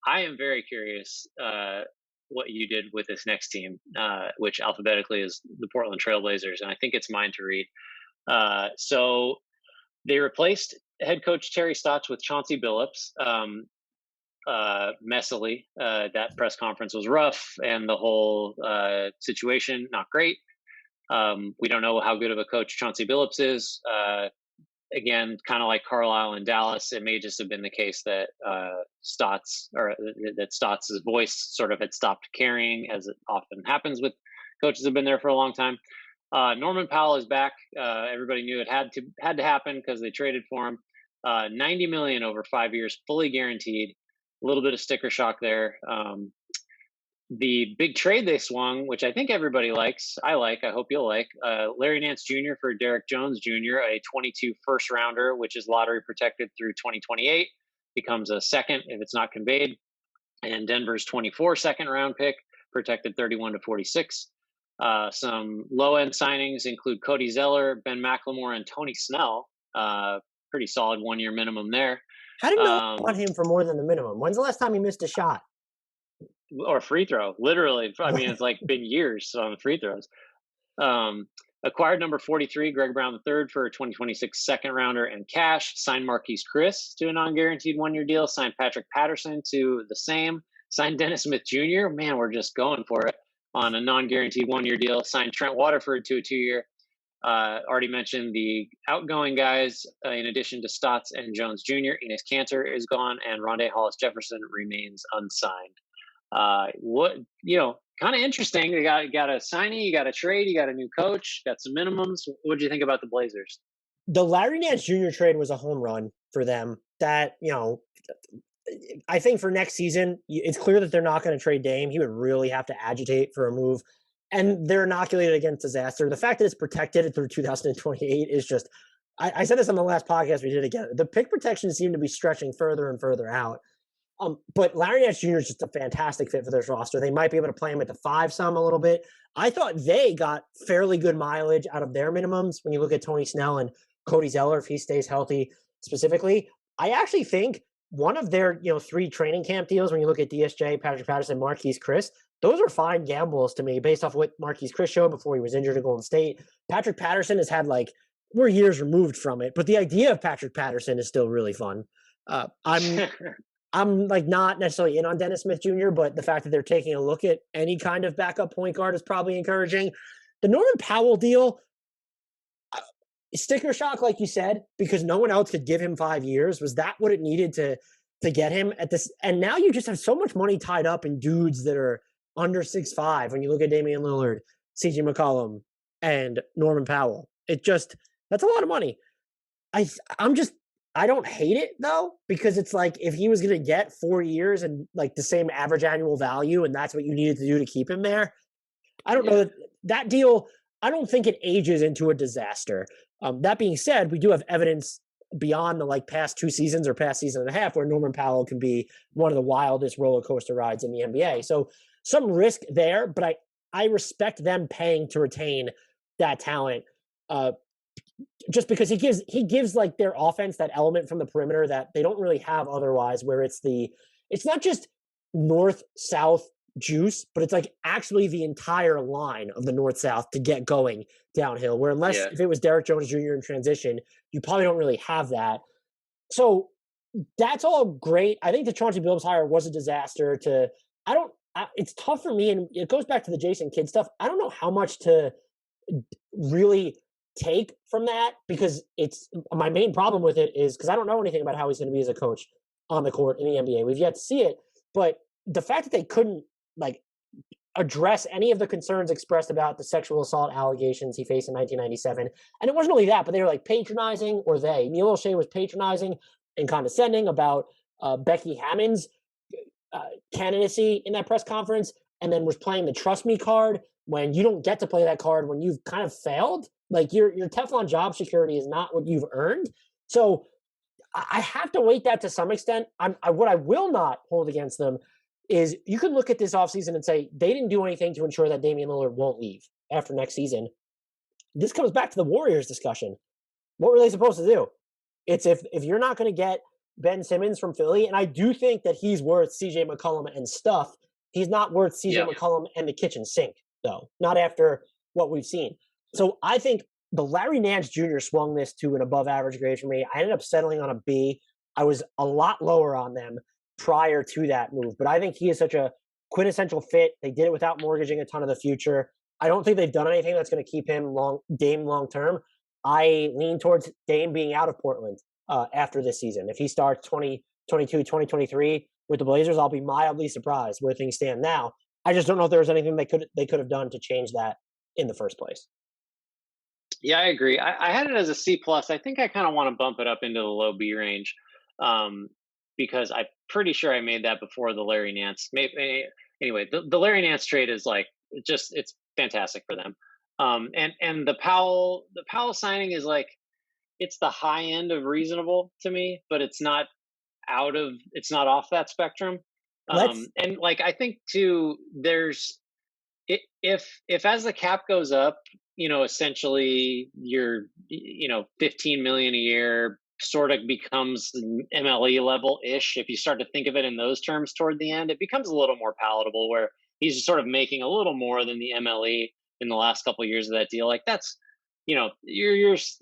I am very curious what you did with this next team, which alphabetically is the Portland Trailblazers, and I think it's mine to read. So they replaced head coach Terry Stotts with Chauncey Billups. Messily, that press conference was rough, and the whole situation not great. We don't know how good of a coach Chauncey Billups is. Again, kind of like Carlisle in Dallas, it may just have been the case that Stotts' voice sort of had stopped carrying, as it often happens with coaches who've been there for a long time. Norman Powell is back. Everybody knew it had to happen because they traded for him. 90 million over 5 years, fully guaranteed. A little bit of sticker shock there. The big trade they swung, which I think everybody likes, I hope you'll like, Larry Nance Jr. for Derek Jones Jr., a 22 first rounder, which is lottery protected through 2028, becomes a second if it's not conveyed, and Denver's 24 second round pick, protected 31 to 46. Some low end signings include Cody Zeller, Ben McLemore, and Tony Snell. Pretty solid 1 year minimum there. How did no one want him for more than the minimum? When's the last time he missed a shot? Or free throw, literally. I mean, it's like been years on free throws. Acquired number 43, Greg Brown III, for a 2026 second rounder and cash. Signed Marquise Chris to a non-guaranteed 1 year deal. Signed Patrick Patterson to the same. Signed Dennis Smith Jr. Man, we're just going for it on a non-guaranteed 1 year deal. Signed Trent Waterford to a 2 year. Already mentioned the outgoing guys, in addition to Stotts and Jones Jr. Enes Kanter is gone, and Rondé Hollis Jefferson remains unsigned. Kind of interesting. You got a signing, you got a trade, you got a new coach, got some minimums. What do you think about the Blazers? The Larry Nance Jr. trade was a home run for them. That, I think for next season, it's clear that they're not going to trade Dame. He would really have to agitate for a move. And they're inoculated against disaster. The fact that it's protected through 2028 is just, I said this on the last podcast we did again. The pick protection seemed to be stretching further and further out. But Larry Nance Jr. is just a fantastic fit for this roster. They might be able to play him at the 5 some a little bit. I thought they got fairly good mileage out of their minimums when you look at Tony Snell and Cody Zeller, if he stays healthy specifically. I actually think one of their 3 training camp deals, when you look at DSJ, Patrick Patterson, Marquise Chris, those are fine gambles to me based off what Marquise Chris showed before he was injured at Golden State. Patrick Patterson has had we're years removed from it, but the idea of Patrick Patterson is still really fun. I'm not necessarily in on Dennis Smith Jr., but the fact that they're taking a look at any kind of backup point guard is probably encouraging. The Norman Powell deal, sticker shock, like you said, because no one else could give him 5 years. Was that what it needed to get him at this? And now you just have so much money tied up in dudes that are under 6'5". When you look at Damian Lillard, CJ McCollum, and Norman Powell, that's a lot of money. I don't hate it though, because it's like if he was going to get 4 years and the same average annual value, and that's what you needed to do to keep him there, I don't know that deal. I don't think it ages into a disaster. That being said, we do have evidence beyond the past 2 seasons or past season and a half where Norman Powell can be one of the wildest roller coaster rides in the NBA. So some risk there, but I respect them paying to retain that talent. Just because he gives their offense that element from the perimeter that they don't really have otherwise, where it's not just north-south juice, but it's actually the entire line of the north-south to get going downhill, where if it was Derek Jones Jr. in transition, you probably don't really have that. So that's all great. I think the Chauncey Billups hire was a disaster. It's tough for me, and it goes back to the Jason Kidd stuff. I don't know how much to really take from that, because it's my main problem with it is because I don't know anything about how he's going to be as a coach on the court in the NBA. We've yet to see it, but the fact that they couldn't address any of the concerns expressed about the sexual assault allegations he faced in 1997, and it wasn't only that, but they were patronizing, or Neil Olshey was patronizing and condescending about Becky Hammond's candidacy in that press conference, and then was playing the trust me card when you don't get to play that card when you've kind of failed. Your Teflon job security is not what you've earned. So I have to weight that to some extent. What I will not hold against them is you can look at this offseason and say they didn't do anything to ensure that Damian Lillard won't leave after next season. This comes back to the Warriors discussion. What were they supposed to do? It's if you're not going to get Ben Simmons from Philly, and I do think that he's worth CJ McCollum and stuff. He's not worth CJ Yeah. McCollum and the kitchen sink, though. Not after what we've seen. So I think the Larry Nance Jr. swung this to an above average grade for me. I ended up settling on a B. I was a lot lower on them prior to that move, but I think he is such a quintessential fit. They did it without mortgaging a ton of the future. I don't think they've done anything that's going to keep him Dame long term. I lean towards Dame being out of Portland after this season. If he starts 2022, 2023 with the Blazers, I'll be mildly surprised where things stand now. I just don't know if there was anything they could have done to change that in the first place. Yeah, I agree. I had it as a C plus. I think I kind of want to bump it up into the low B range, because I'm pretty sure I made that before the Larry Nance. Anyway, the Larry Nance trade is like it's fantastic for them. And the Powell signing is like, it's the high end of reasonable to me, but it's not off that spectrum. And like, I think too, if as the cap goes up, essentially your 15 million a year sort of becomes MLE level ish. If you start to think of it in those terms toward the end, it becomes a little more palatable, where he's sort of making a little more than the MLE in the last couple of years of that deal. Like, that's,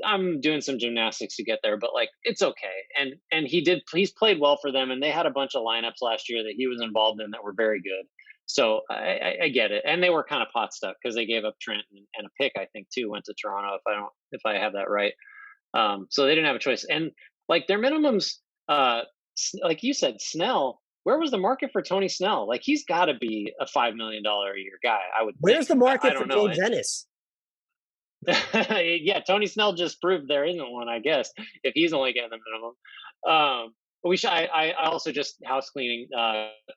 I'm doing some gymnastics to get there, but like, it's okay. And he's played well for them, and they had a bunch of lineups last year that he was involved in that were very good. So I get it. And they were kind of pot stuck because they gave up Trent and a pick, I think, too, went to Toronto, if I have that right. So they didn't have a choice. And like, their minimums, like you said, Snell, where was the market for Tony Snell? Like, he's got to be a $5 million a year guy, I would Where's think. the market I for don't James know. Ennis? Yeah, Tony Snell just proved there isn't one, I guess, if he's only getting the minimum. I also, just house cleaning.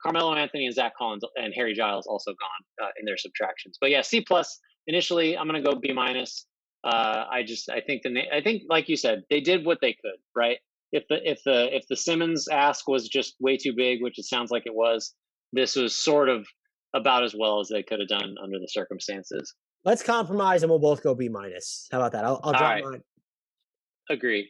Carmelo Anthony and Zach Collins and Harry Giles also gone in their subtractions. But yeah, C plus initially. I'm gonna go B minus. I think like you said, they did what they could, right? If the Simmons ask was just way too big, which it sounds like it was, this was sort of about as well as they could have done under the circumstances. Let's compromise and we'll both go B minus. How about that? I'll drop right. mine. Agreed.